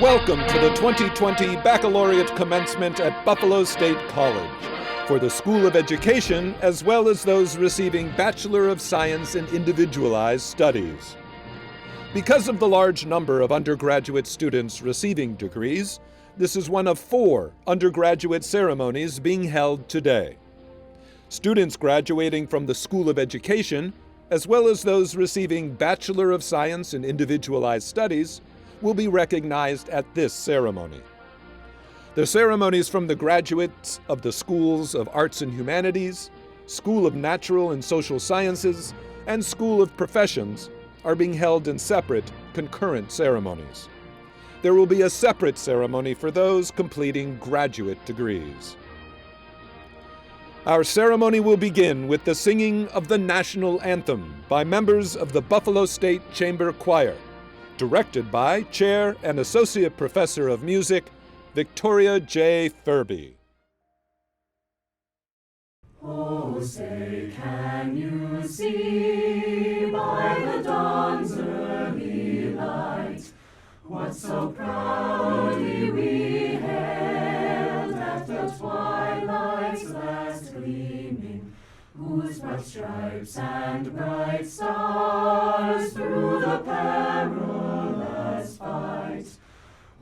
Welcome to the 2020 Baccalaureate Commencement at Buffalo State College for the School of Education, as well as those receiving Bachelor of Science in Individualized Studies. Because of the large number of undergraduate students receiving degrees, this is one of 4 undergraduate ceremonies being held today. Students graduating from the School of Education, as well as those receiving Bachelor of Science in Individualized Studies, will be recognized at this ceremony. The ceremonies from the graduates of the Schools of Arts and Humanities, School of Natural and Social Sciences, and School of Professions are being held in separate, concurrent ceremonies. There will be a separate ceremony for those completing graduate degrees. Our ceremony will begin with the singing of the National Anthem by members of the Buffalo State Chamber Choir, directed by Chair and Associate Professor of Music, Victoria J. Furby. Oh, say, can you see by the dawn's early light what so proudly we hailed at the twilight's last gleaming, whose bright stripes and bright stars through the perilous fight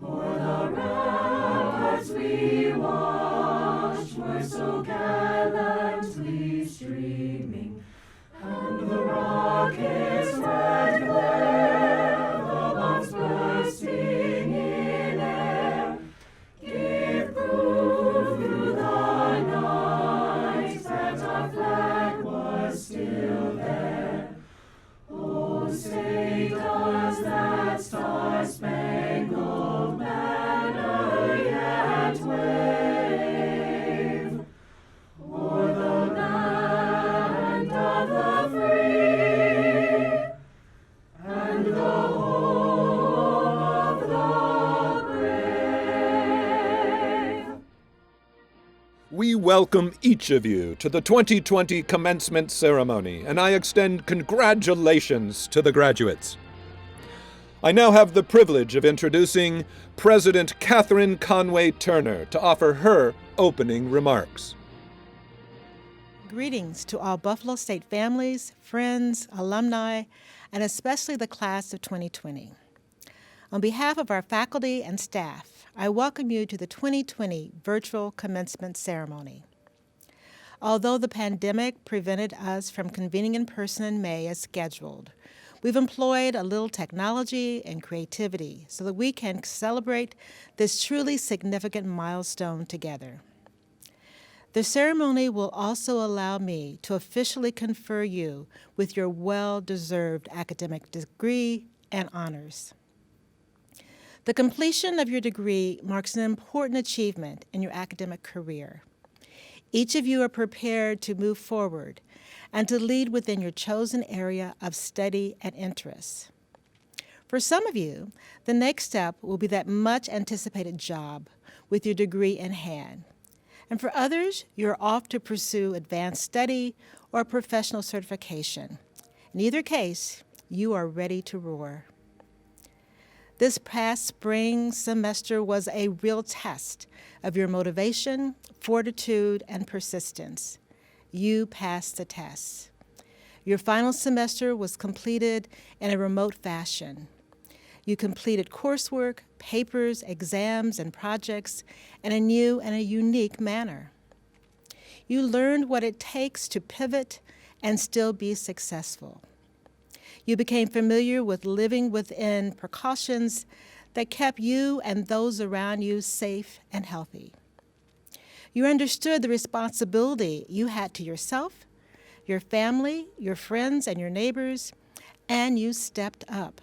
o'er the ramparts we watched were so gallantly streaming, and the rockets' red glare, the bombs bursting in air, gave proof through the night that our flag was still there. Oh, say, does that star-spangled banner yet wave o'er the land of the free and the home of the brave? We welcome each of you to the 2020 commencement ceremony, and I extend congratulations to the graduates. I now have the privilege of introducing President Catherine Conway Turner to offer her opening remarks. Greetings to all Buffalo State families, friends, alumni, and especially the class of 2020. On behalf of our faculty and staff, I welcome you to the 2020 virtual commencement ceremony. Although the pandemic prevented us from convening in person in May as scheduled, we've employed a little technology and creativity so that we can celebrate this truly significant milestone together. The ceremony will also allow me to officially confer you with your well-deserved academic degree and honors. The completion of your degree marks an important achievement in your academic career. Each of you are prepared to move forward and to lead within your chosen area of study and interest. For some of you, the next step will be that much anticipated job with your degree in hand. And for others, you're off to pursue advanced study or professional certification. In either case, you are ready to roar. This past spring semester was a real test of your motivation, fortitude, and persistence. You passed the test. Your final semester was completed in a remote fashion. You completed coursework, papers, exams, and projects in a new and a unique manner. You learned what it takes to pivot and still be successful. You became familiar with living within precautions that kept you and those around you safe and healthy. You understood the responsibility you had to yourself, your family, your friends, and your neighbors, and you stepped up.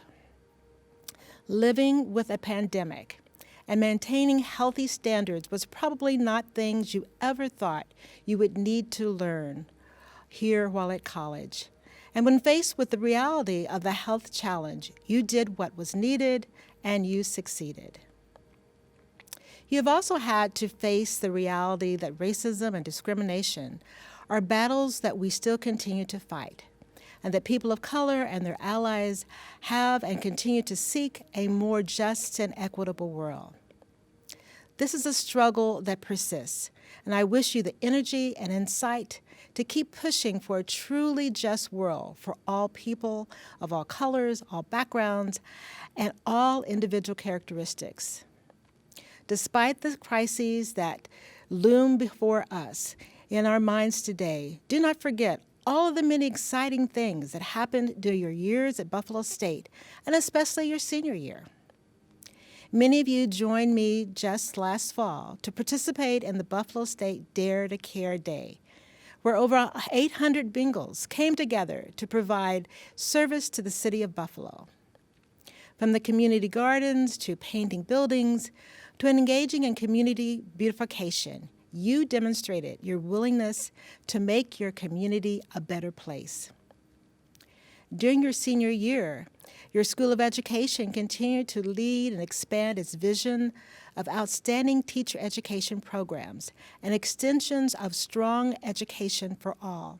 Living with a pandemic and maintaining healthy standards was probably not things you ever thought you would need to learn here while at college. And when faced with the reality of the health challenge, you did what was needed and you succeeded. You have also had to face the reality that racism and discrimination are battles that we still continue to fight, and that people of color and their allies have and continue to seek a more just and equitable world. This is a struggle that persists, and I wish you the energy and insight to keep pushing for a truly just world for all people of all colors, all backgrounds, and all individual characteristics. Despite the crises that loom before us in our minds today, do not forget all of the many exciting things that happened during your years at Buffalo State, and especially your senior year. Many of you joined me just last fall to participate in the Buffalo State Dare to Care Day, where over 800 Bengals came together to provide service to the city of Buffalo. From the community gardens to painting buildings to engaging in community beautification, you demonstrated your willingness to make your community a better place. During your senior year, your School of Education continued to lead and expand its vision of outstanding teacher education programs and extensions of strong education for all.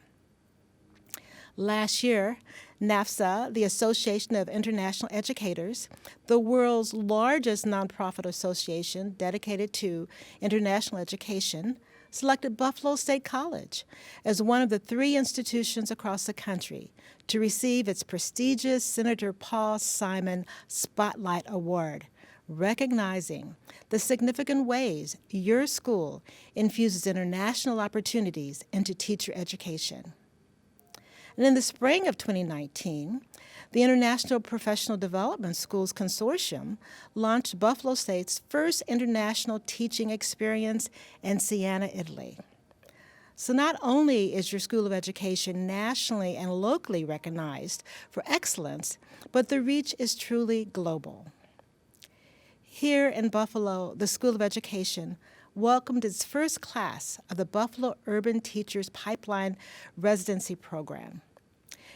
Last year, NAFSA, the Association of International Educators, the world's largest nonprofit association dedicated to international education, selected Buffalo State College as one of the 3 institutions across the country to receive its prestigious Senator Paul Simon Spotlight Award, recognizing the significant ways your school infuses international opportunities into teacher education. And in the spring of 2019, the International Professional Development Schools Consortium launched Buffalo State's first international teaching experience in Siena, Italy. So not only is your School of Education nationally and locally recognized for excellence, but the reach is truly global. Here in Buffalo, the School of Education welcomed its first class of the Buffalo Urban Teachers Pipeline Residency Program.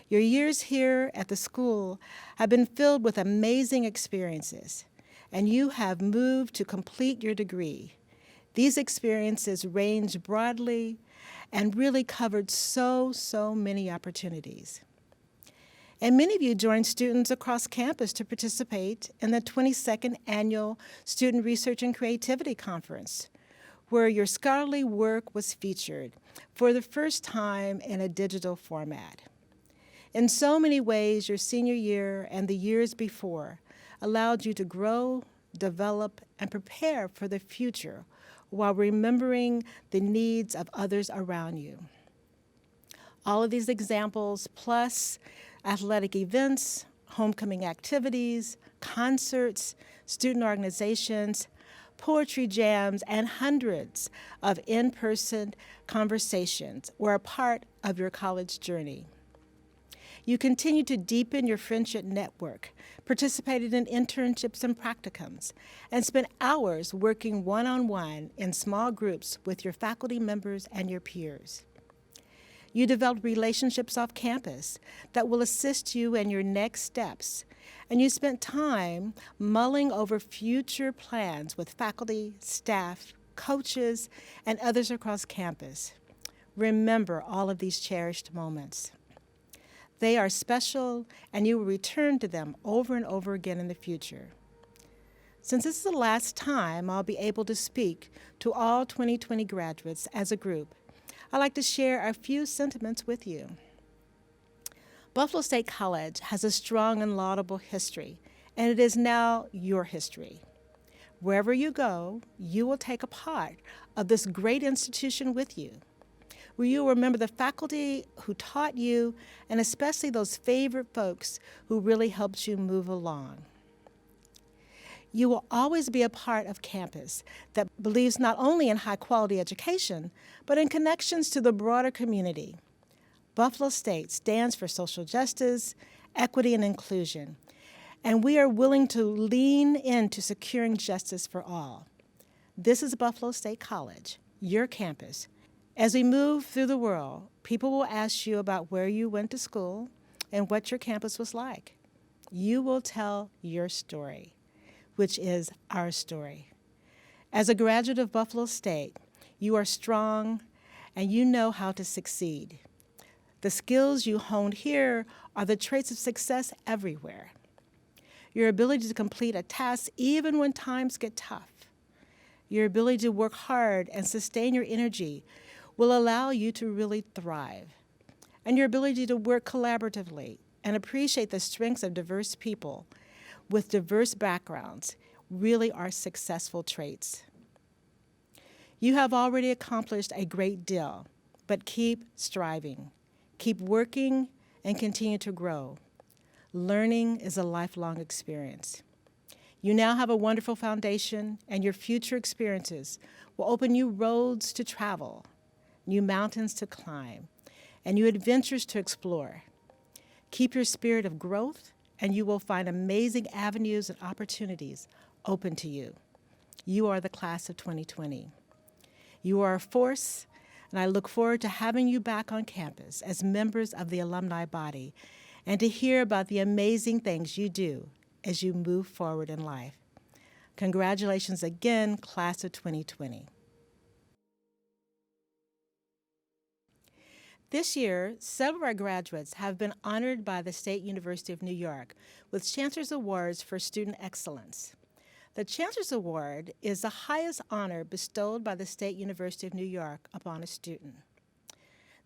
Your years here at the school have been filled with amazing experiences, and you have moved to complete your degree. These experiences range broadly and really covered so many opportunities. And many of you joined students across campus to participate in the 22nd Annual Student Research and Creativity Conference, where your scholarly work was featured for the first time in a digital format. In so many ways, your senior year and the years before allowed you to grow, develop, and prepare for the future while remembering the needs of others around you. All of these examples, plus athletic events, homecoming activities, concerts, student organizations, poetry jams, and hundreds of in-person conversations were a part of your college journey. You continued to deepen your friendship network, participated in internships and practicums, and spent hours working one-on-one in small groups with your faculty members and your peers. You developed relationships off campus that will assist you in your next steps, and you spent time mulling over future plans with faculty, staff, coaches, and others across campus. Remember all of these cherished moments. They are special, and you will return to them over and over again in the future. Since this is the last time I'll be able to speak to all 2020 graduates as a group, I'd like to share a few sentiments with you. Buffalo State College has a strong and laudable history, and it is now your history. Wherever you go, you will take a part of this great institution with you, where you will remember the faculty who taught you, and especially those favorite folks who really helped you move along. You will always be a part of campus that believes not only in high-quality education, but in connections to the broader community. Buffalo State stands for social justice, equity, and inclusion, and we are willing to lean into securing justice for all. This is Buffalo State College, your campus. As we move through the world, people will ask you about where you went to school and what your campus was like. You will tell your story, which is our story. As a graduate of Buffalo State, you are strong and you know how to succeed. The skills you honed here are the traits of success everywhere. Your ability to complete a task even when times get tough. Your ability to work hard and sustain your energy will allow you to really thrive. And your ability to work collaboratively and appreciate the strengths of diverse people with diverse backgrounds really are successful traits. You have already accomplished a great deal, but keep striving, keep working, and continue to grow. Learning is a lifelong experience. You now have a wonderful foundation, and your future experiences will open new roads to travel, new mountains to climb, and new adventures to explore. Keep your spirit of growth, and you will find amazing avenues and opportunities open to you. You are the class of 2020. You are a force, and I look forward to having you back on campus as members of the alumni body and to hear about the amazing things you do as you move forward in life. Congratulations again, class of 2020. This year, several of our graduates have been honored by the State University of New York with Chancellor's Awards for Student Excellence. The Chancellor's Award is the highest honor bestowed by the State University of New York upon a student.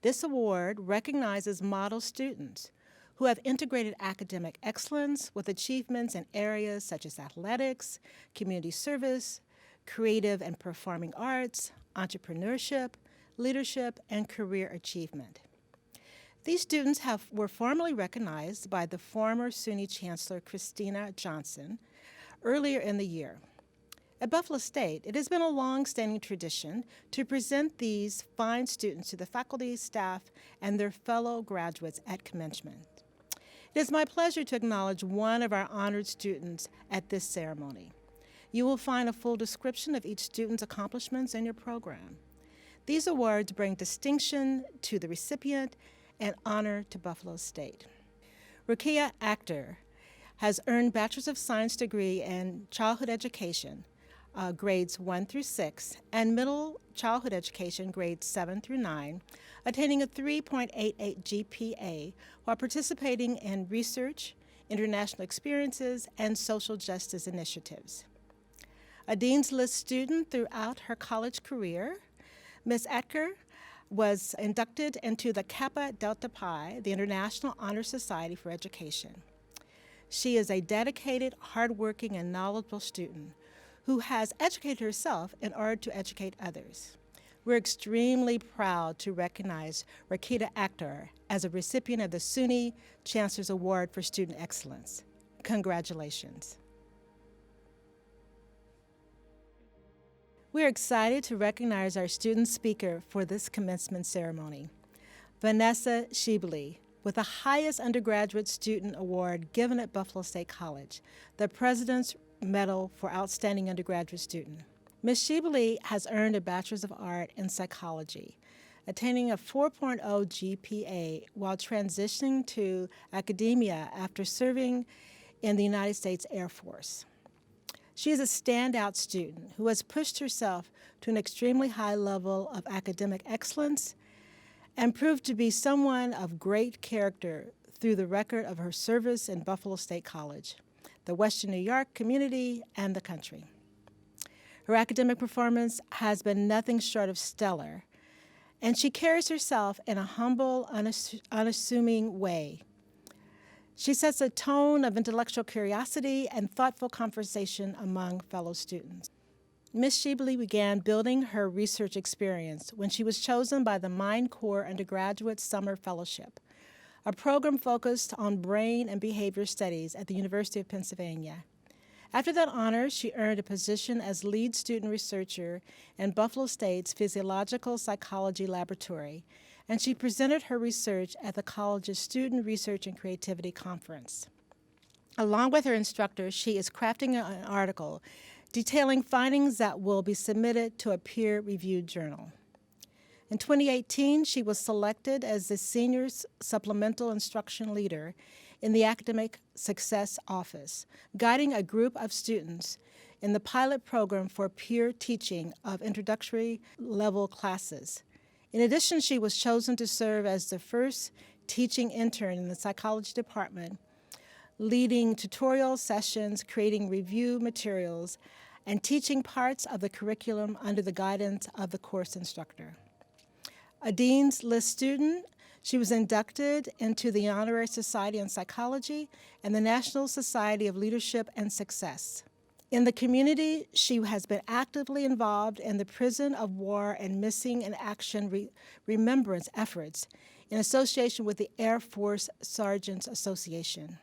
This award recognizes model students who have integrated academic excellence with achievements in areas such as athletics, community service, creative and performing arts, entrepreneurship, leadership, and career achievement. These students were formally recognized by the former SUNY Chancellor Christina Johnson earlier in the year. At Buffalo State, it has been a long-standing tradition to present these fine students to the faculty, staff, and their fellow graduates at commencement. It is my pleasure to acknowledge one of our honored students at this ceremony. You will find a full description of each student's accomplishments in your program. These awards bring distinction to the recipient and honor to Buffalo State. Rakia Akhtar has earned Bachelor's of Science degree in Childhood Education, grades 1 through 6, and Middle Childhood Education, grades 7 through 9, attaining a 3.88 GPA while participating in research, international experiences, and social justice initiatives. A Dean's List student throughout her college career, Ms. Akhtar was inducted into the Kappa Delta Pi, the International Honor Society for Education. She is a dedicated, hardworking, and knowledgeable student who has educated herself in order to educate others. We're extremely proud to recognize Rakia Akhtar as a recipient of the SUNY Chancellor's Award for Student Excellence. Congratulations. We are excited to recognize our student speaker for this commencement ceremony, Vanessa Shibli, with the highest undergraduate student award given at Buffalo State College, the President's Medal for Outstanding Undergraduate Student. Ms. Shibli has earned a Bachelor's of Art in Psychology, attaining a 4.0 GPA while transitioning to academia after serving in the United States Air Force. She is a standout student who has pushed herself to an extremely high level of academic excellence and proved to be someone of great character through the record of her service in Buffalo State College, the Western New York community, and the country. Her academic performance has been nothing short of stellar, and she carries herself in a humble, unassuming way. She sets a tone of intellectual curiosity and thoughtful conversation among fellow students. Ms. Shibli began building her research experience when she was chosen by the Mind Corps Undergraduate Summer Fellowship, a program focused on brain and behavior studies at the University of Pennsylvania. After that honor, she earned a position as lead student researcher in Buffalo State's Physiological Psychology Laboratory, and she presented her research at the college's Student Research and Creativity Conference. Along with her instructor, she is crafting an article detailing findings that will be submitted to a peer-reviewed journal. In 2018, she was selected as the Senior Supplemental Instruction Leader in the Academic Success Office, guiding a group of students in the pilot program for peer teaching of introductory level classes In addition, she was chosen to serve as the first teaching intern in the psychology department, leading tutorial sessions, creating review materials, and teaching parts of the curriculum under the guidance of the course instructor. A Dean's List student, she was inducted into the Honorary Society in Psychology and the National Society of Leadership and Success. In the community, she has been actively involved in the Prison of War and Missing in Action remembrance efforts in association with the Air Force Sergeants Association.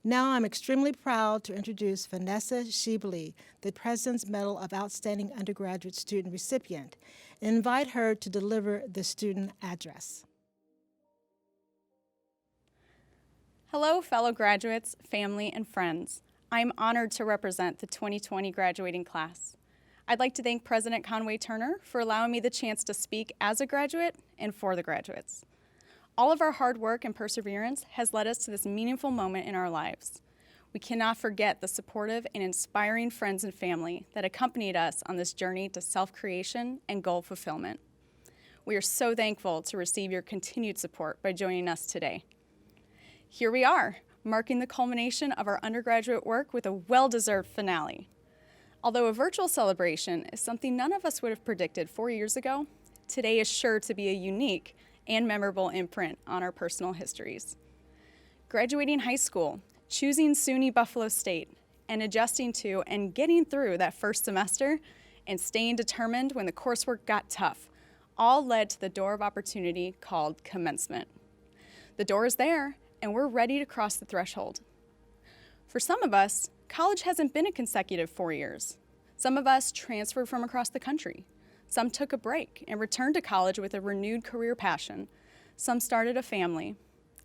Now I'm extremely proud to introduce Vanessa Shibli, the President's Medal of Outstanding Undergraduate Student recipient, and invite her to deliver the student address. Hello, fellow graduates, family, and friends. I am honored to represent the 2020 graduating class. I'd like to thank President Conway Turner for allowing me the chance to speak as a graduate and for the graduates. All of our hard work and perseverance has led us to this meaningful moment in our lives. We cannot forget the supportive and inspiring friends and family that accompanied us on this journey to self-creation and goal fulfillment. We are so thankful to receive your continued support by joining us today. Here we are, marking the culmination of our undergraduate work with a well-deserved finale. Although a virtual celebration is something none of us would have predicted 4 years ago, today is sure to be a unique and memorable imprint on our personal histories. Graduating high school, choosing SUNY Buffalo State, and adjusting to and getting through that first semester, and staying determined when the coursework got tough, all led to the door of opportunity called commencement. The door is there, and we're ready to cross the threshold. For some of us, college hasn't been a consecutive 4 years. Some of us transferred from across the country. Some took a break and returned to college with a renewed career passion. Some started a family,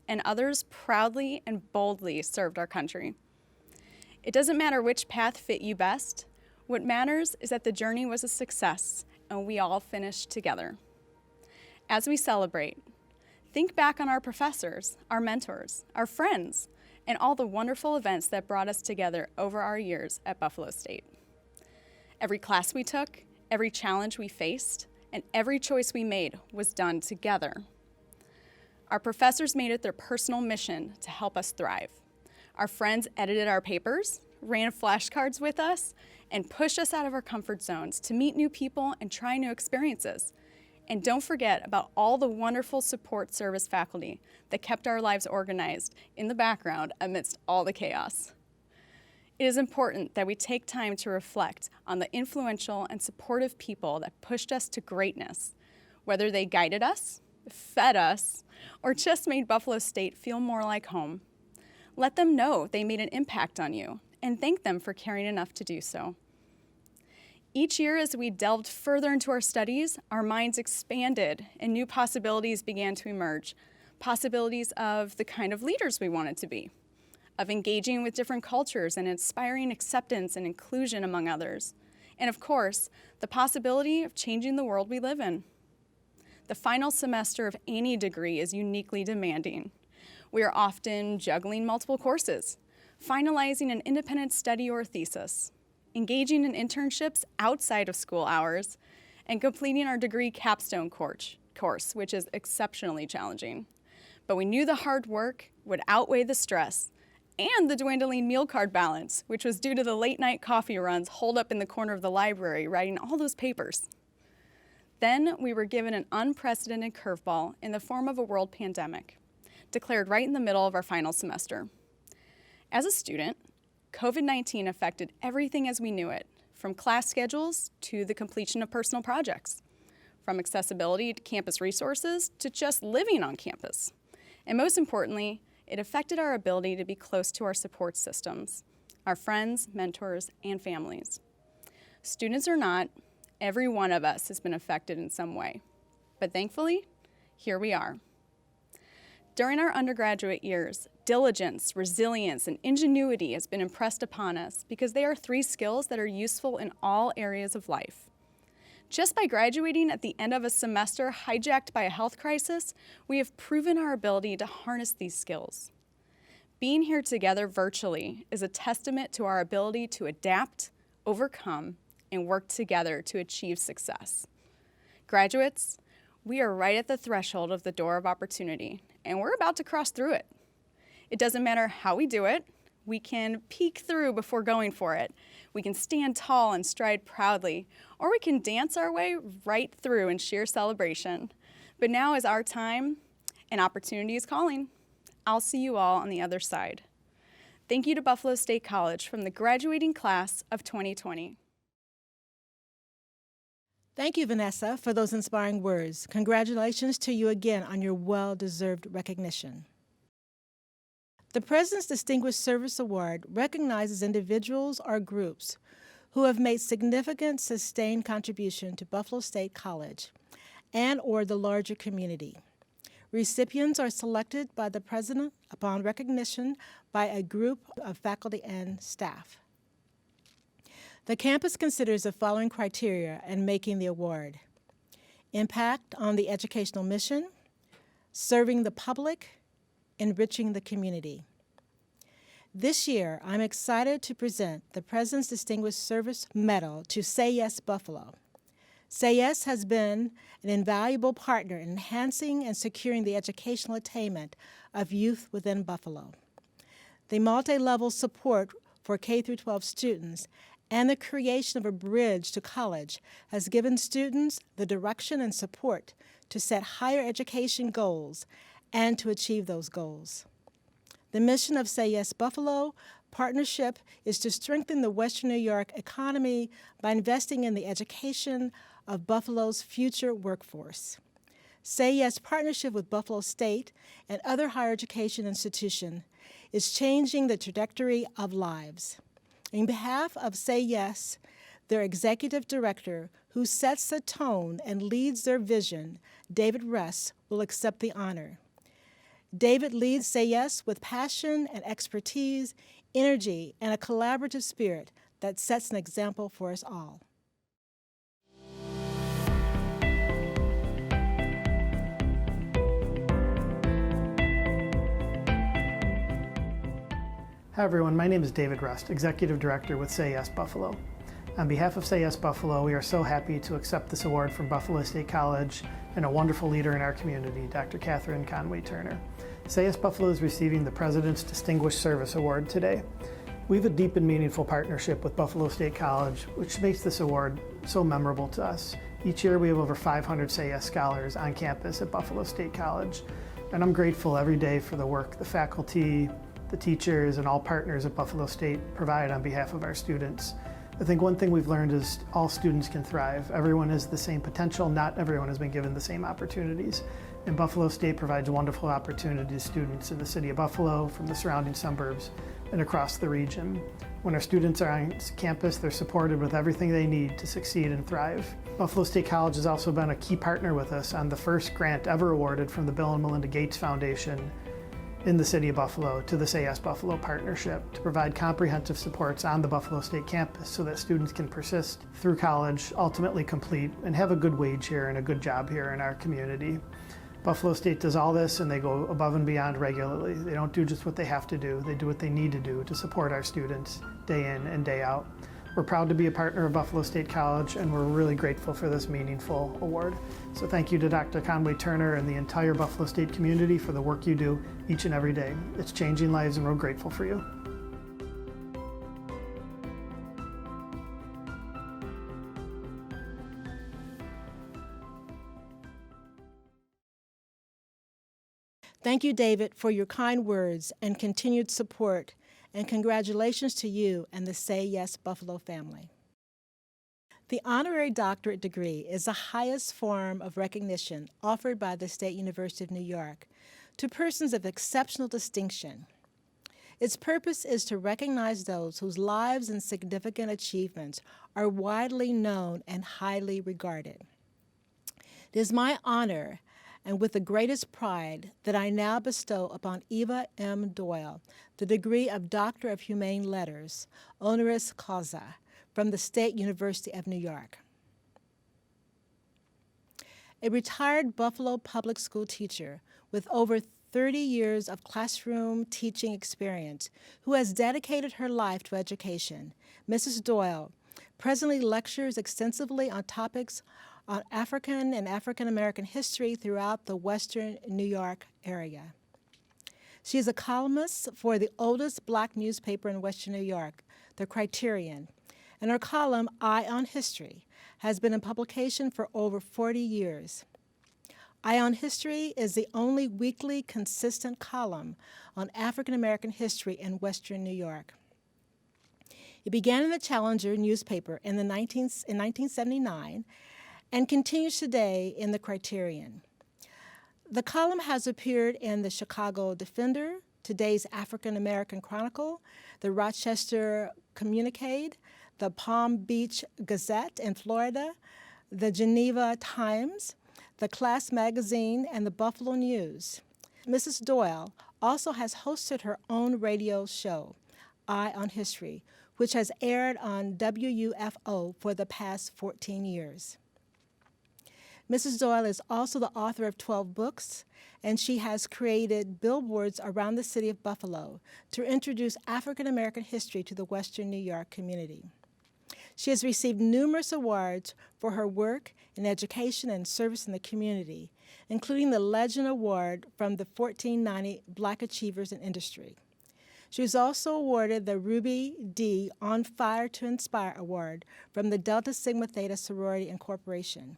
and others proudly and boldly served our country. It doesn't matter which path fit you best. What matters is that the journey was a success, and we all finished together. As we celebrate, think back on our professors, our mentors, our friends, and all the wonderful events that brought us together over our years at Buffalo State. Every class we took, every challenge we faced, and every choice we made was done together. Our professors made it their personal mission to help us thrive. Our friends edited our papers, ran flashcards with us, and pushed us out of our comfort zones to meet new people and try new experiences. And don't forget about all the wonderful support service faculty that kept our lives organized in the background amidst all the chaos. It is important that we take time to reflect on the influential and supportive people that pushed us to greatness, whether they guided us, fed us, or just made Buffalo State feel more like home. Let them know they made an impact on you, and thank them for caring enough to do so. Each year, as we delved further into our studies, our minds expanded and new possibilities began to emerge. Possibilities of the kind of leaders we wanted to be, of engaging with different cultures and inspiring acceptance and inclusion among others. And of course, the possibility of changing the world we live in. The final semester of any degree is uniquely demanding. We are often juggling multiple courses, finalizing an independent study or thesis, engaging in internships outside of school hours, and completing our degree capstone course, which is exceptionally challenging. But we knew the hard work would outweigh the stress and the dwindling meal card balance, which was due to the late night coffee runs holed up in the corner of the library writing all those papers. Then we were given an unprecedented curveball in the form of a world pandemic, declared right in the middle of our final semester. As a student, COVID-19 affected everything as we knew it, from class schedules to the completion of personal projects, from accessibility to campus resources to just living on campus. And most importantly, it affected our ability to be close to our support systems, our friends, mentors, and families. Students or not, every one of us has been affected in some way. But thankfully, here we are. During our undergraduate years, diligence, resilience, and ingenuity has been impressed upon us because they are 3 skills that are useful in all areas of life. Just by graduating at the end of a semester hijacked by a health crisis, we have proven our ability to harness these skills. Being here together virtually is a testament to our ability to adapt, overcome, and work together to achieve success. Graduates, We are right at the threshold of the door of opportunity, and we're about to cross through it. It doesn't matter how we do it. We can peek through before going for it. We can stand tall and stride proudly, or we can dance our way right through in sheer celebration. But now is our time, and opportunity is calling. I'll see you all on the other side. Thank you to Buffalo State College from the graduating class of 2020. Thank you, Vanessa, for those inspiring words. Congratulations to you again on your well-deserved recognition. The President's Distinguished Service Award recognizes individuals or groups who have made significant, sustained contribution to Buffalo State College and or the larger community. Recipients are selected by the President upon recognition by a group of faculty and staff. The campus considers the following criteria in making the award: impact on the educational mission, serving the public, enriching the community. This year, I'm excited to present the President's Distinguished Service Medal to Say Yes Buffalo. Say Yes has been an invaluable partner in enhancing and securing the educational attainment of youth within Buffalo. The multi-level support for K-12 students and the creation of a bridge to college has given students the direction and support to set higher education goals and to achieve those goals. The mission of Say Yes Buffalo partnership is to strengthen the Western New York economy by investing in the education of Buffalo's future workforce. Say Yes partnership with Buffalo State and other higher education institutions is changing the trajectory of lives. On behalf of Say Yes, their executive director, who sets the tone and leads their vision, David Russ, will accept the honor. David leads Say Yes with passion and expertise, energy, and a collaborative spirit that sets an example for us all. Hi everyone, my name is David Rust, Executive Director with Say Yes Buffalo. On behalf of Say Yes Buffalo, we are so happy to accept this award from Buffalo State College and a wonderful leader in our community, Dr. Catherine Conway-Turner. Say Yes Buffalo is receiving the President's Distinguished Service Award today. We have a deep and meaningful partnership with Buffalo State College, which makes this award so memorable to us. Each year we have over 500 Say Yes scholars on campus at Buffalo State College, and I'm grateful every day for the work the faculty, the teachers, and all partners at Buffalo State provide on behalf of our students. I think one thing we've learned is all students can thrive. Everyone has the same potential, not everyone has been given the same opportunities. And Buffalo State provides wonderful opportunities to students in the city of Buffalo, from the surrounding suburbs, and across the region. When our students are on campus, they're supported with everything they need to succeed and thrive. Buffalo State College has also been a key partner with us on the first grant ever awarded from the Bill and Melinda Gates Foundation in the city of Buffalo to the Say Yes Buffalo partnership to provide comprehensive supports on the Buffalo State campus so that students can persist through college, ultimately complete, and have a good wage here and a good job here in our community. Buffalo State does all this, and they go above and beyond regularly. They don't do just what they have to do, they do what they need to do to support our students day in and day out. We're proud to be a partner of Buffalo State College, and we're really grateful for this meaningful award. So thank you to Dr. Conway-Turner and the entire Buffalo State community for the work you do each and every day. It's changing lives, and we're grateful for you. Thank you, David, for your kind words and continued support, and congratulations to you and the Say Yes Buffalo family. The honorary doctorate degree is the highest form of recognition offered by the State University of New York to persons of exceptional distinction. Its purpose is to recognize those whose lives and significant achievements are widely known and highly regarded. It is my honor and with the greatest pride that I now bestow upon Eva M. Doyle the degree of Doctor of Humane Letters, honoris causa, from the State University of New York. A retired Buffalo public school teacher with over 30 years of classroom teaching experience who has dedicated her life to education, Mrs. Doyle presently lectures extensively on topics on African and African American history throughout the Western New York area. She is a columnist for the oldest Black newspaper in Western New York, The Criterion, and her column, Eye on History, has been in publication for over 40 years. Eye on History is the only weekly consistent column on African American history in Western New York. It began in the Challenger newspaper in 1979 and continues today in the Criterion. The column has appeared in the Chicago Defender, today's African American Chronicle, the Rochester Communicade, the Palm Beach Gazette in Florida, the Geneva Times, the Class Magazine, and the Buffalo News. Mrs. Doyle also has hosted her own radio show, Eye on History, which has aired on WUFO for the past 14 years. Mrs. Doyle is also the author of 12 books, and she has created billboards around the city of Buffalo to introduce African American history to the Western New York community. She has received numerous awards for her work in education and service in the community, including the Legend Award from the 1490 Black Achievers in Industry. She was also awarded the Ruby D. On Fire to Inspire Award from the Delta Sigma Theta Sorority Incorporation.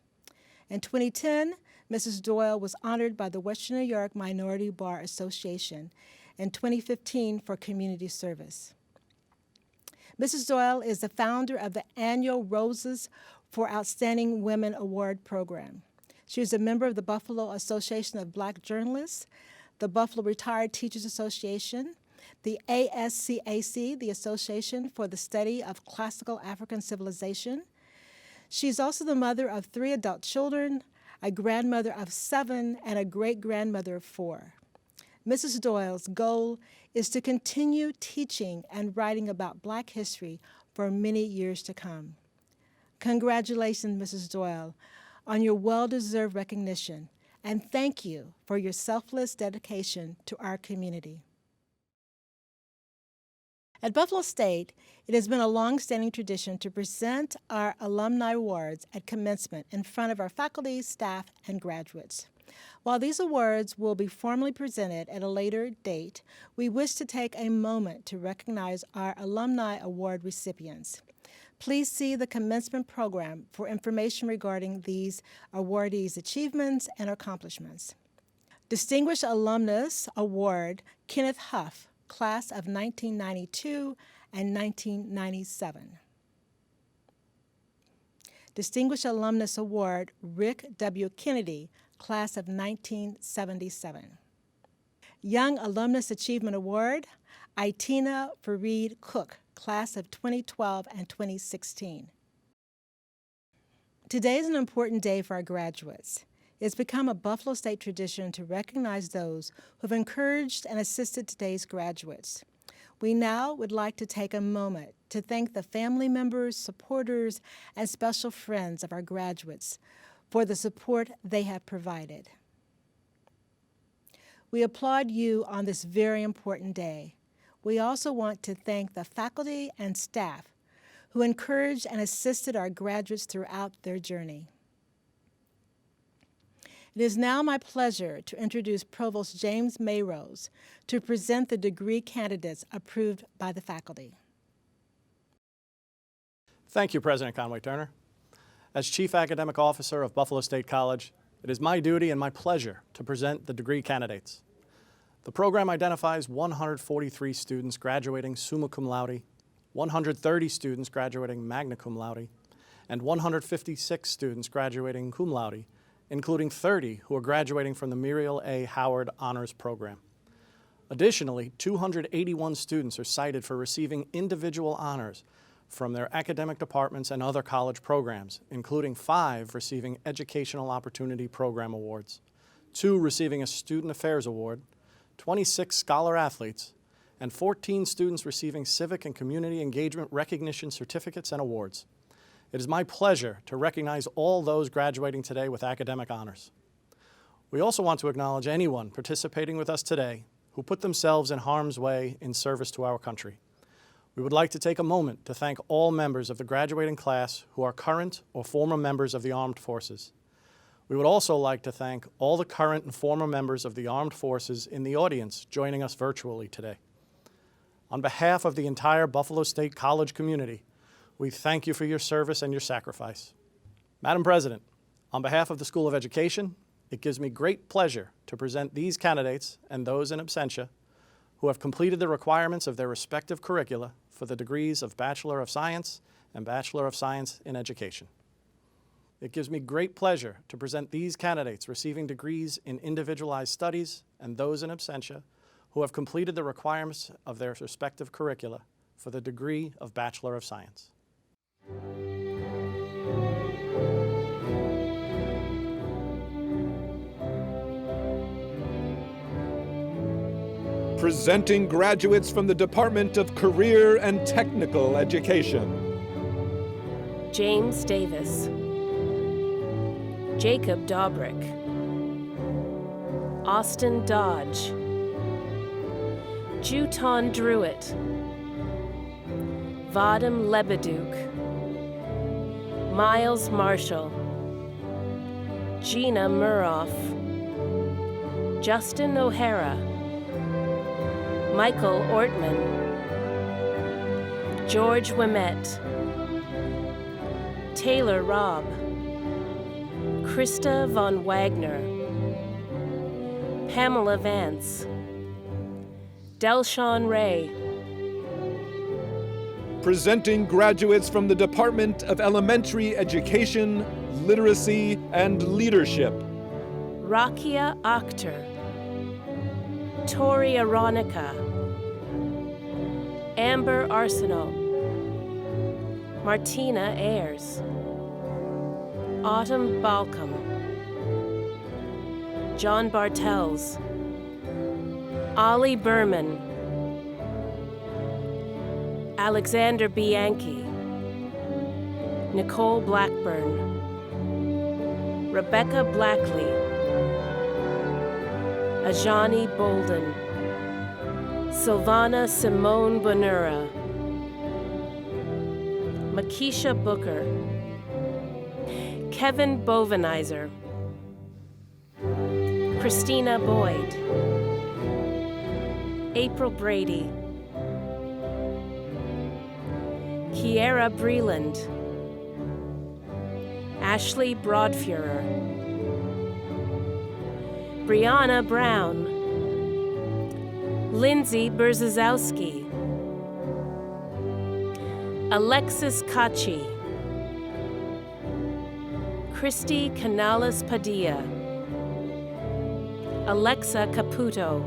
In 2010, Mrs. Doyle was honored by the Western New York Minority Bar Association, in 2015 for community service. Mrs. Doyle is the founder of the annual Roses for Outstanding Women Award program. She is a member of the Buffalo Association of Black Journalists, the Buffalo Retired Teachers Association, the ASCAC, the Association for the Study of Classical African Civilization. She's also the mother of 3 adult children, a grandmother of 7, and a great-grandmother of 4. Mrs. Doyle's goal is to continue teaching and writing about Black history for many years to come. Congratulations, Mrs. Doyle, on your well-deserved recognition, and thank you for your selfless dedication to our community. At Buffalo State, it has been a long-standing tradition to present our alumni awards at commencement in front of our faculty, staff, and graduates. While these awards will be formally presented at a later date, we wish to take a moment to recognize our alumni award recipients. Please see the commencement program for information regarding these awardees' achievements and accomplishments. Distinguished Alumnus Award, Kenneth Huff, class of 1992 and 1997. Distinguished Alumnus Award, Rick W. Kennedy, class of 1977. Young Alumnus Achievement Award, Itina Fareed Cook, class of 2012 and 2016. Today is an important day for our graduates. It's become a Buffalo State tradition to recognize those who have encouraged and assisted today's graduates. We now would like to take a moment to thank the family members, supporters, and special friends of our graduates for the support they have provided. We applaud you on this very important day. We also want to thank the faculty and staff who encouraged and assisted our graduates throughout their journey. It is now my pleasure to introduce Provost James Mayrose to present the degree candidates approved by the faculty. Thank you, President Conway Turner. As Chief Academic Officer of Buffalo State College, it is my duty and my pleasure to present the degree candidates. The program identifies 143 students graduating summa cum laude, 130 students graduating magna cum laude, and 156 students graduating cum laude, including 30 who are graduating from the Muriel A. Howard Honors Program. Additionally, 281 students are cited for receiving individual honors from their academic departments and other college programs, including 5 receiving Educational Opportunity Program Awards, 2 receiving a Student Affairs Award, 26 scholar athletes, and 14 students receiving civic and community engagement recognition certificates and awards. It is my pleasure to recognize all those graduating today with academic honors. We also want to acknowledge anyone participating with us today who put themselves in harm's way in service to our country. We would like to take a moment to thank all members of the graduating class who are current or former members of the Armed Forces. We would also like to thank all the current and former members of the Armed Forces in the audience joining us virtually today. On behalf of the entire Buffalo State College community, we thank you for your service and your sacrifice. Madam President, on behalf of the School of Education, it gives me great pleasure to present these candidates and those in absentia who have completed the requirements of their respective curricula for the degrees of Bachelor of Science and Bachelor of Science in Education. It gives me great pleasure to present these candidates receiving degrees in individualized studies and those in absentia who have completed the requirements of their respective curricula for the degree of Bachelor of Science. Presenting graduates from the Department of Career and Technical Education. James Davis, Jacob Dobrick, Austin Dodge, Juton Druitt, Vadim Lebeduk, Miles Marshall, Gina Muroff, Justin O'Hara, Michael Ortman, George Wimet, Taylor Robb, Krista Von Wagner, Pamela Vance, Delshawn Ray. Presenting graduates from the Department of Elementary Education, Literacy, and Leadership. Rakia Akhtar, Tori Aronica, Amber Arsenal, Martina Ayers, Autumn Balcom, John Bartels, Ollie Berman, Alexander Bianchi, Nicole Blackburn, Rebecca Blackley, Ajani Bolden, Silvana Simone Bonura, Makisha Booker, Kevin Bovenizer, Christina Boyd, April Brady, Kiera Breland, Ashley Broadfuhrer, Brianna Brown, Lindsay Berzazowski, Alexis Kachi, Christy Canales Padilla, Alexa Caputo,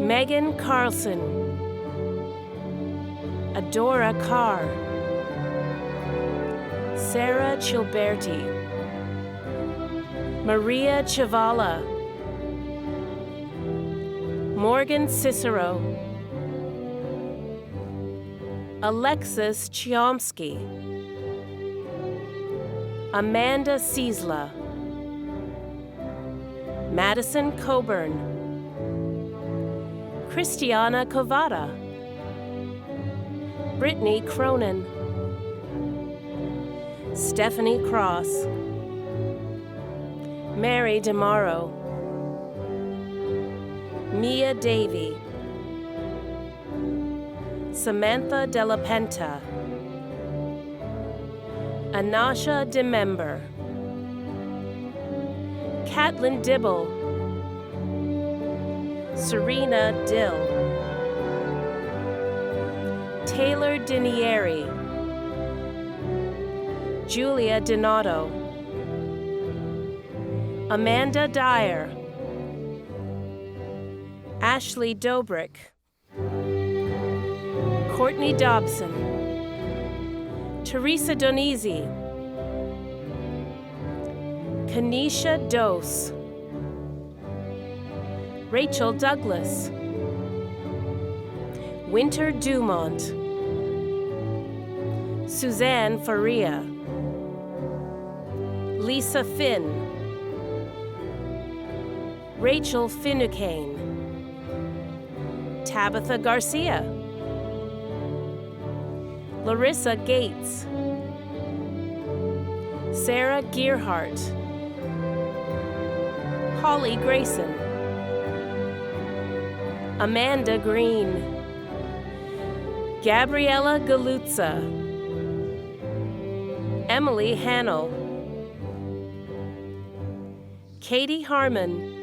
Megan Carlson, Adora Carr, Sarah Chilberti, Maria Chavala, Morgan Cicero, Alexis Chiomsky, Amanda Ciesla, Madison Coburn, Christiana Covada, Brittany Cronin, Stephanie Cross, Mary DeMauro, Mia Davey, Samantha Della Penta, Anasha DeMember, Catlin Dibble, Serena Dill, Taylor Dinieri, Julia Donato, Amanda Dyer, Ashley Dobrick, Courtney Dobson, Teresa Donizzi, Kanisha Dose, Rachel Douglas, Winter Dumont, Suzanne Faria, Lisa Finn, Rachel Finucane, Tabitha Garcia, Larissa Gates, Sarah Gearhart, Holly Grayson, Amanda Green, Gabriella Galuzza, Emily Hannell, Katie Harmon,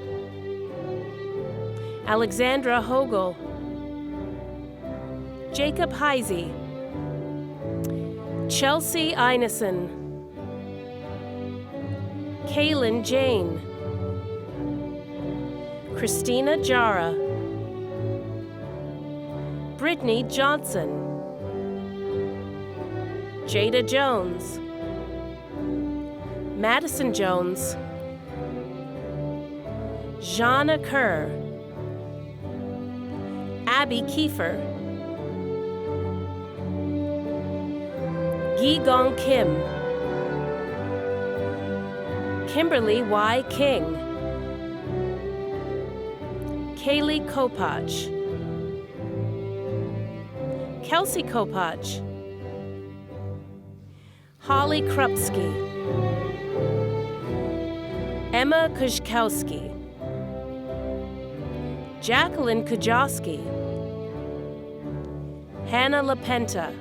Alexandra Hogel, Jacob Heisey, Chelsea Einison, Kaylin Jane, Christina Jara, Brittany Johnson, Jada Jones, Madison Jones, Jana Kerr, Abby Kiefer, Gi Gong Kim, Kimberly Y. King, Kaylee Kopach, Kelsey Kopach, Holly Krupski, Emma Kuszkowski, Jacqueline Kujowski, Hannah LaPenta,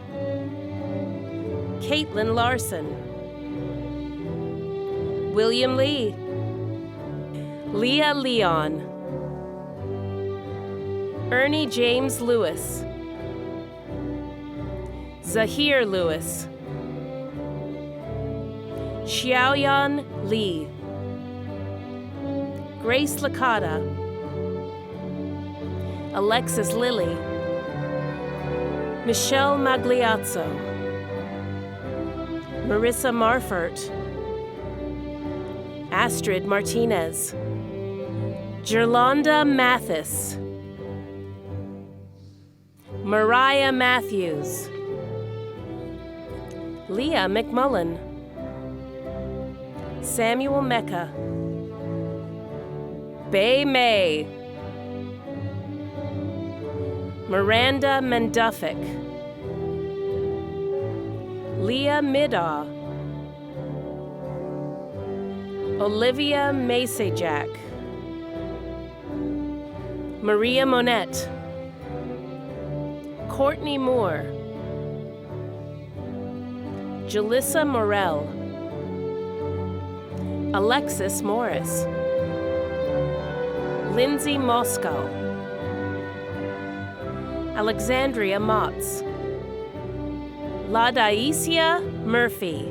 Caitlin Larson, William Lee, Leah Leon, Ernie James Lewis, Zahir Lewis, Xiaoyan Li, Grace Licata, Alexis Lilly, Michelle Magliazzo, Marissa Marfert, Astrid Martinez, Gerlonda Mathis, Mariah Matthews, Leah McMullen, Samuel Mecca, Bay May, Miranda Menduffick, Leah Middaw, Olivia Macejak, Maria Monette, Courtney Moore, Jalissa Morell, Alexis Morris, Lindsay Moscow, Alexandria Motz, LaDaisia Murphy,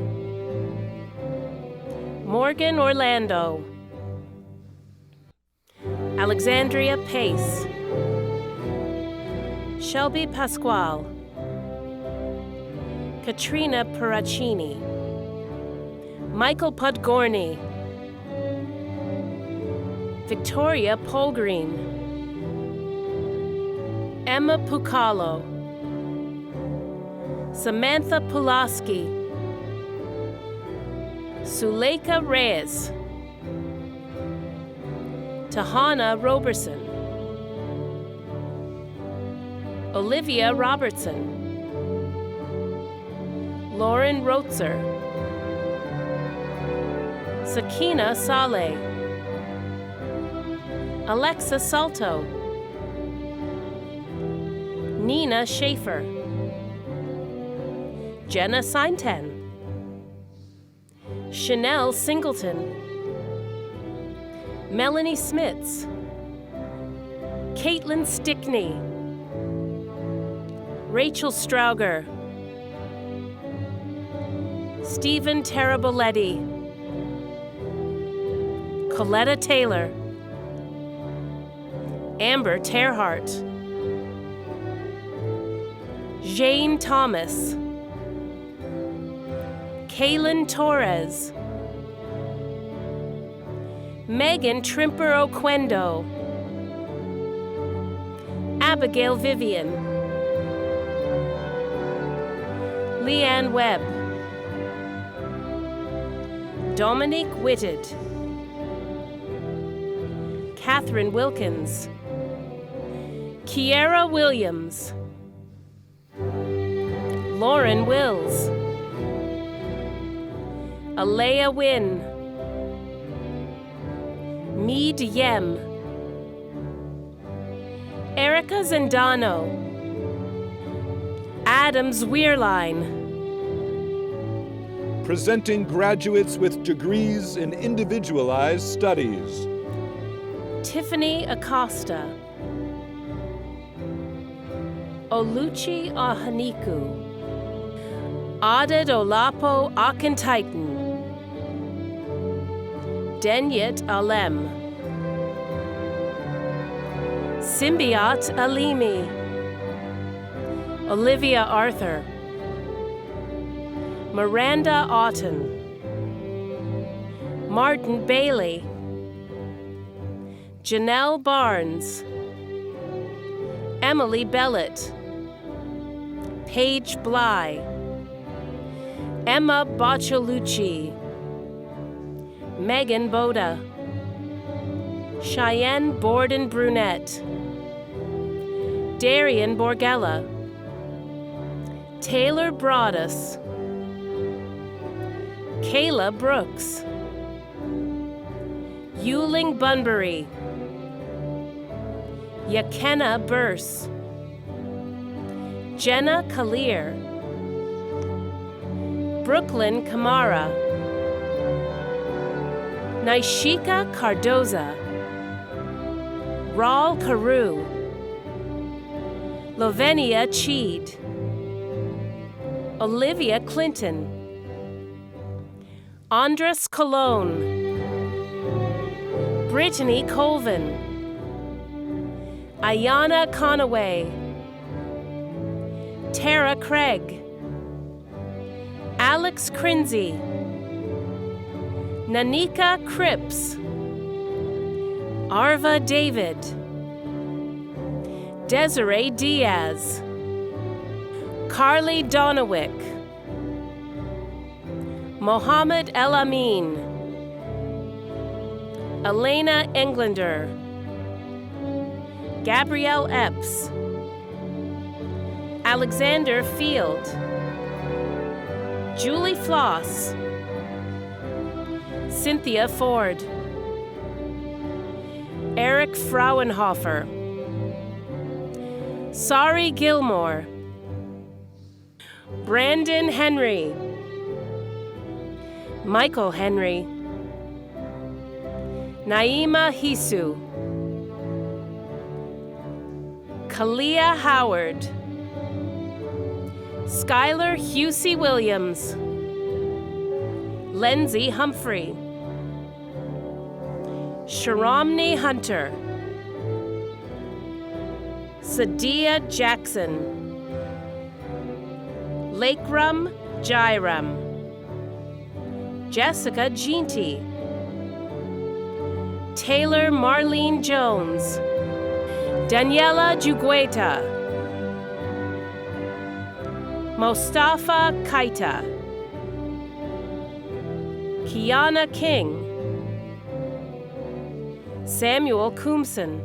Morgan Orlando, Alexandria Pace, Shelby Pasquale, Katrina Paraccini, Michael Podgorny, Victoria Polgreen, Emma Pucalo, Samantha Pulaski, Suleika Reyes, Tahana Roberson, Olivia Robertson, Lauren Rotzer, Sakina Saleh, Alexa Salto, Nina Schaefer, Jenna Seinten, Chanel Singleton, Melanie Smits, Caitlin Stickney, Rachel Strauger, Stephen Taraboletti, Coletta Taylor, Amber Terhart, Jane Thomas, Kaylin Torres, Megan Trimper Oquendo, Abigail Vivian, Leanne Webb, Dominique Whitted, Catherine Wilkins, Kiera Williams, Lauren Wills, Alea Wynn, Mead Yem, Erica Zendano, Adams Weirline, Presenting graduates with degrees in individualized studies. Tiffany Acosta, Oluchi Ahaniku, Adad Olapo Akintaitan, Denyet Alem, Symbiot Alimi, Olivia Arthur, Miranda Otten, Martin Bailey, Janelle Barnes, Emily Bellett, Paige Bly, Emma Bocciolucci, Megan Boda, Cheyenne Borden Brunette, Darian Borgella, Taylor Broadus, Kayla Brooks, Yuling Bunbury, Yakenna Burse, Jenna Kalir, Brooklyn Kamara, Naishika Cardoza, Raul Carew, Lovenia Cheed, Olivia Clinton, Andres Colon, Brittany Colvin, Ayana Conaway, Tara Craig, Alex Crinzy, Nanika Cripps, Arva David, Desiree Diaz, Carly Donawick, Mohammed El Amin, Elena Englander, Gabrielle Epps, Alexander Field, Julie Floss, Cynthia Ford, Eric Frauenhofer, Sari Gilmore, Brandon Henry, Michael Henry, Naima Hisu, Kalia Howard, Skylar Husey Williams, Lindsay Humphrey, Sharamni Hunter, Sadia Jackson, Lakeram Jairam, Jessica Jeanty, Taylor Marlene Jones, Daniela Jugueta, Mostafa Kaita, Kiana King, Samuel Coomson,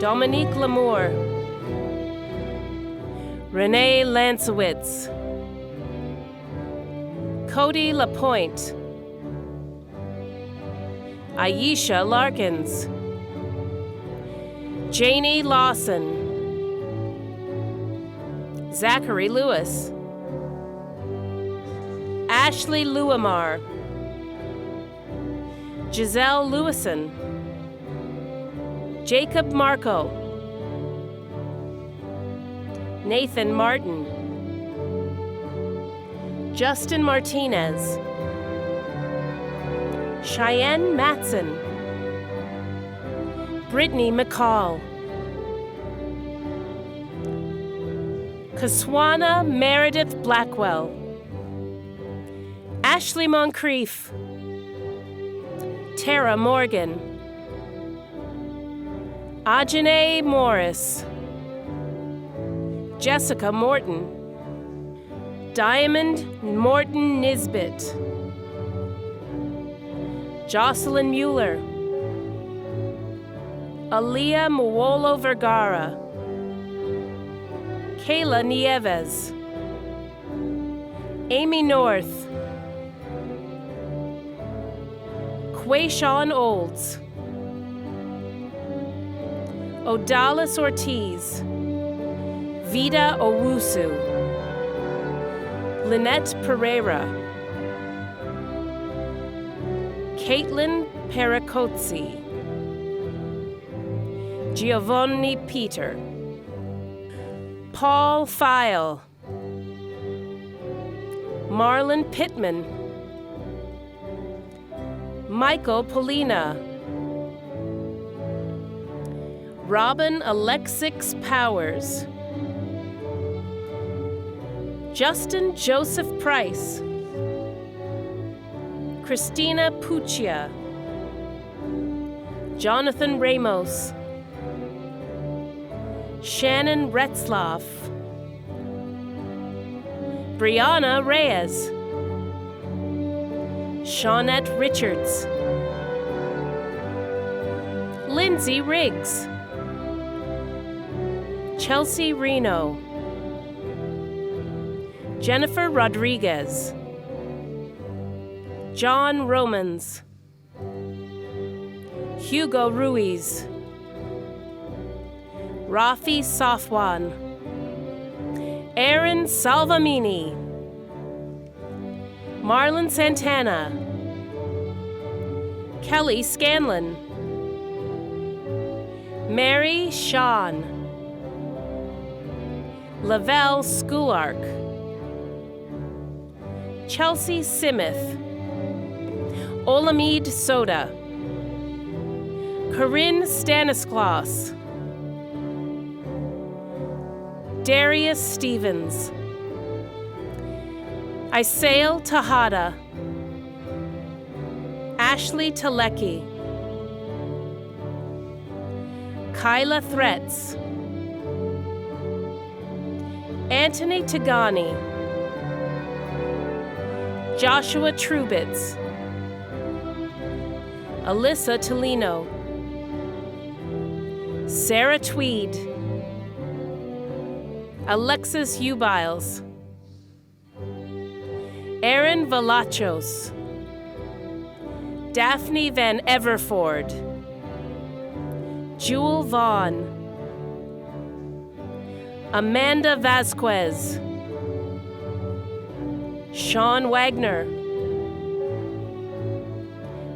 Dominique Lamour, Renee Lansowitz, Cody Lapointe, Aisha Larkins, Janie Lawson, Zachary Lewis, Ashley Lewamar, Giselle Lewison, Jacob Marco, Nathan Martin, Justin Martinez, Cheyenne Matson, Brittany McCall, Kaswana Meredith Blackwell, Ashley Moncrief, Tara Morgan, Ajane Morris, Jessica Morton, Diamond Morton Nisbet, Jocelyn Mueller, Aaliyah Muolo Vergara, Kayla Nieves, Amy North, Quayshawn Olds, Odalis Ortiz, Vida Owusu, Lynette Pereira, Caitlin Pericozzi, Giovanni Peter, Paul File, Marlon Pittman, Michael Polina, Robin Alexix Powers, Justin Joseph Price, Christina Puccia, Jonathan Ramos, Shannon Retzloff, Brianna Reyes, Shawnette Richards, Lindsay Riggs, Chelsea Reno, Jennifer Rodriguez, John Romans, Hugo Ruiz, Rafi Safwan, Aaron Salvamini, Marlon Santana, Kelly Scanlon, Mary Shawn, Lavelle Schoolark, Chelsea Simith, Olamide Soda, Corinne Stanislaus, Darius Stevens, Isael Tejada, Ashley Telecki, Kyla Threats, Anthony Tagani, Joshua Trubitz, Alyssa Tolino, Sarah Tweed, Alexis Ubiles, Aaron Valachos, Daphne Van Everford, Jewel Vaughn, Amanda Vasquez, Sean Wagner,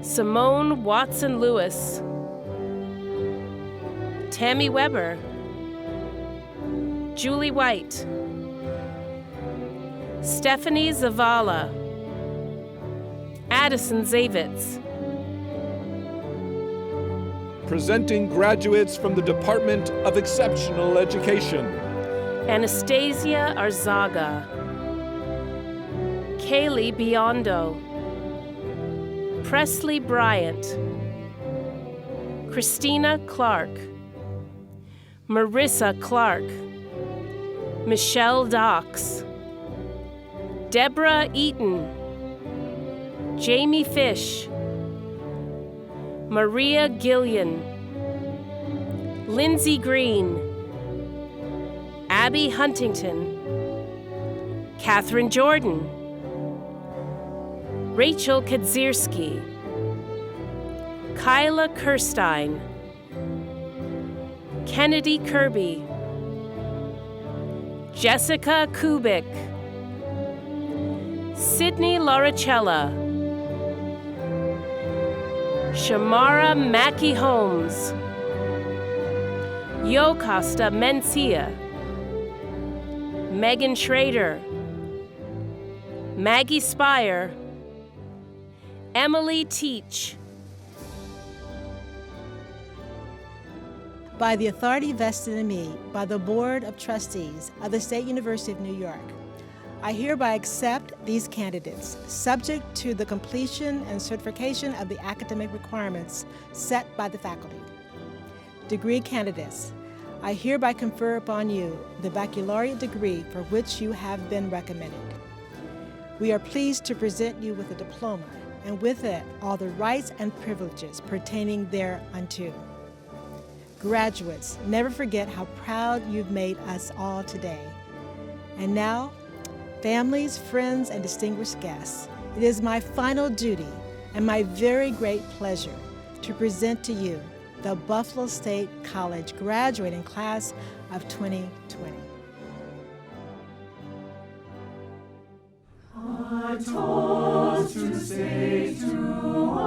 Simone Watson-Lewis, Tammy Weber, Julie White, Stephanie Zavala, Addison Zavitz, Presenting graduates from the Department of Exceptional Education. Anastasia Arzaga, Kaylee Biondo, Presley Bryant, Christina Clark, Marissa Clark, Michelle Docks, Deborah Eaton, Jamie Fish, Maria Gillian, Lindsay Green, Abby Huntington, Catherine Jordan, Rachel Kadzierski, Kyla Kirstein, Kennedy Kirby, Jessica Kubik, Sydney Laricella, Shamara Mackey Holmes, Yocosta Mencia, Megan Schrader, Maggie Spire, Emily Teach. By the authority vested in me by the Board of Trustees of the State University of New York, I hereby accept these candidates, subject to the completion and certification of the academic requirements set by the faculty. Degree candidates, I hereby confer upon you the baccalaureate degree for which you have been recommended. We are pleased to present you with a diploma, and with it all the rights and privileges pertaining thereunto. Graduates, never forget how proud you've made us all today. And now, families, friends, and distinguished guests, it is my final duty and my very great pleasure to present to you the Buffalo State College graduating class of 2020. A toast to say to